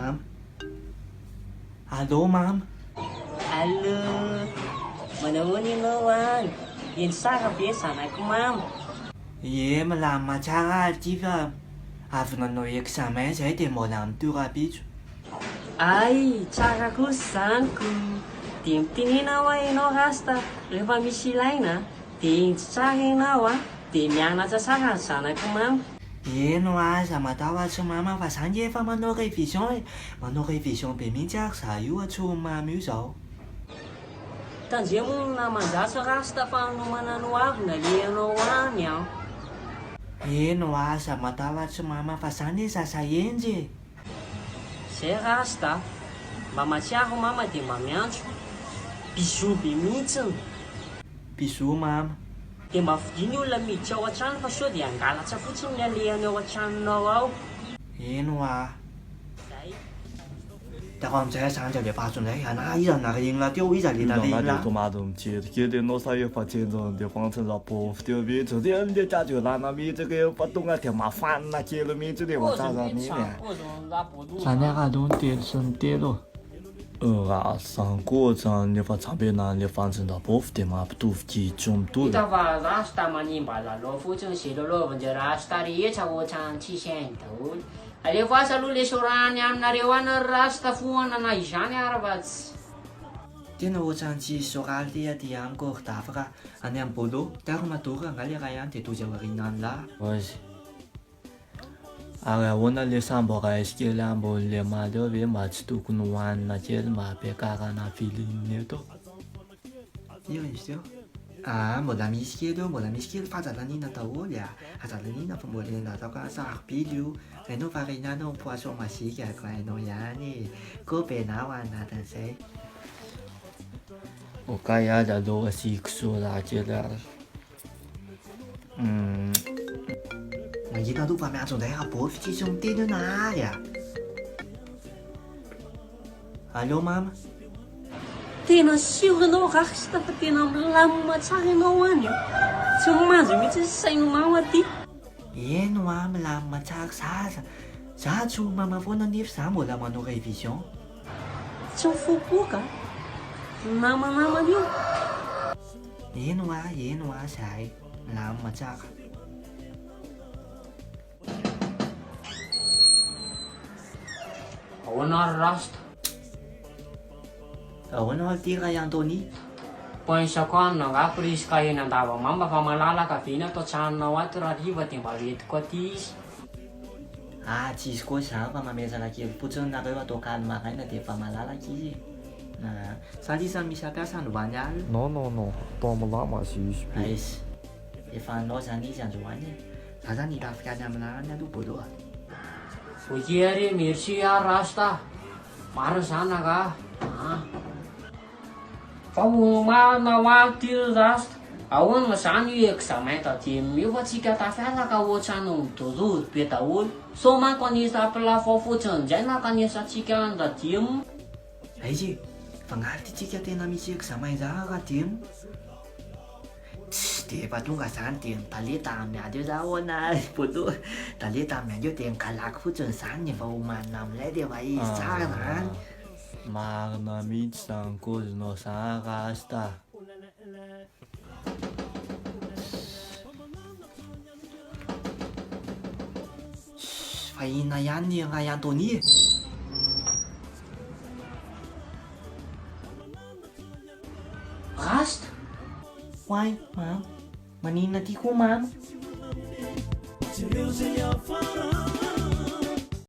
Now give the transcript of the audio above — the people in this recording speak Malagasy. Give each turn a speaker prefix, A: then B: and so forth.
A: Mam. Alô, Mam.
B: Alô, manao ianao any? Eny sara be zanako mama.
A: Ie, milamina tsara ty fa avy nanao examen zay dia mbola mitora pitso.
B: Ay, tsara kosa zaniko. Dia mitenena ho ianao rasta rehefa misy ilaina dia enjy tsara ianao dia mianatra tsara ny zanako mama.
A: Eno aza matahotra mama fa zany efa manao révision e. Manao révision be mihitsy ary za io atsory mamy io zao.
B: Tandria moa namandraso rasta fa no manano avy nalehanao any aho.
A: Eno aza matahotra mama fa zany e sasa enjy e.
B: Zay rasta mba matsiaro mama dia mba miantso bisou be mihitsiny.
A: Bisous mama.
B: Dia mba fidiny olona miditra ao an-trano fa sao dia angalatra fotsiny ny alehany ao an-tranonao ao.
A: Eno a.
B: Zay.
A: Dafa amin'izay zany dia lefa azo indray ana iza naregna teo iza le naregna.
C: Dia tomado mijery ianao sa efa tsenjona dia fantsonjapofo teo mihitsy dia amin'ilay tady lana mihitsy rehefa tonga dia mafanina kely mihitsy dia matsaza an'iny a.
A: Zany ara aloha ny telo sy ny telo.
C: Raha zany koa zany efa tsambena an'ilay fantsonjapofo dia mampitovy kitso mitovy.
B: Hita fa rasta manimba lalao fotsiny izay lalaovan'izay rasta rehetra ohatrany tsisy hainy daholo. Aleo asa aloha le sorany aminareo any rasta foanana izany ara fa tsy.
A: Tena ohatrany tsy soraly tia dia amiko ordafaka any amin'ny bolo. Taro madora angaly raha ihany dia tozy aoriana any lahy.
C: Ozy. Ary ahoana le sambo raisy kely ambon'ilay maly eo ve mba tsy tokony hohanina kely mba hampiakarana filininy eto?
A: Io izy teo. Mbola misy kely eo, mbola misy kely fahazalanina daholo a. Hazalanina fa mbola natao sarobily io. Hainao fa renanao poisson magique ako hainao ihany. Kobenao anatin'izay.
C: Okay azy aloha asiko sola kely ary.
A: Mahita aloha fa miantso indray rabofy tsisy miteny io na ary a. Alô mama.
B: Tena siora ianao rasta fa tena milamina tsara ianao any. Tsy manjo mihitsy saino mama ty.
A: Eno a milamina tsara zaza. Za tsy mama foana nefa za mbola manao révision.
B: Tsy mifopoka. Namanamana io.
A: Eno a zahay. Milamina tsara.
B: Ahoana rasta.
A: Ahoana ty Ray Anthony?
B: Poinsako anina nga prisy ka eny andavamamba fa malalaka ve ny atao tranonao ato raha riva dia mba retiko aty izy.
A: Tsy izy koa za fa mamezana kely fotsiny nareo atao kaly maraina dia efa malalaka izy. Sa isany misy ampiasa androany any?
C: Non, atao milama izy.
A: Aisy. Efa anao zany izy androany e. Za zany hitafika any aminarany aloha boloa.
B: Oyery merci rasta. Marina zany nga. Fa manao aty rasta. Ahoana ma zany examen tadimy io fa tsika tafiaraka ohatrany midorodo be daholo. So manko anisa plafond fotsiny indray na kanisatsika andadimo.
A: Aizy, fa ngality tsika tena misy examen za raha dimo. Dia efa tonga zany dia nitaleta amiady eo za hoana bolo. Taleta amiady eo dia nikalako fotsiny zany efa homanina amin'ilay dia efa izy tsara zany.
C: Marina mihitsy zany kozinao za rasta.
A: Fa inona ihany ny Ray Anthony e?
B: Rasta.
A: Hoay, mama. Maninona ty koa mama?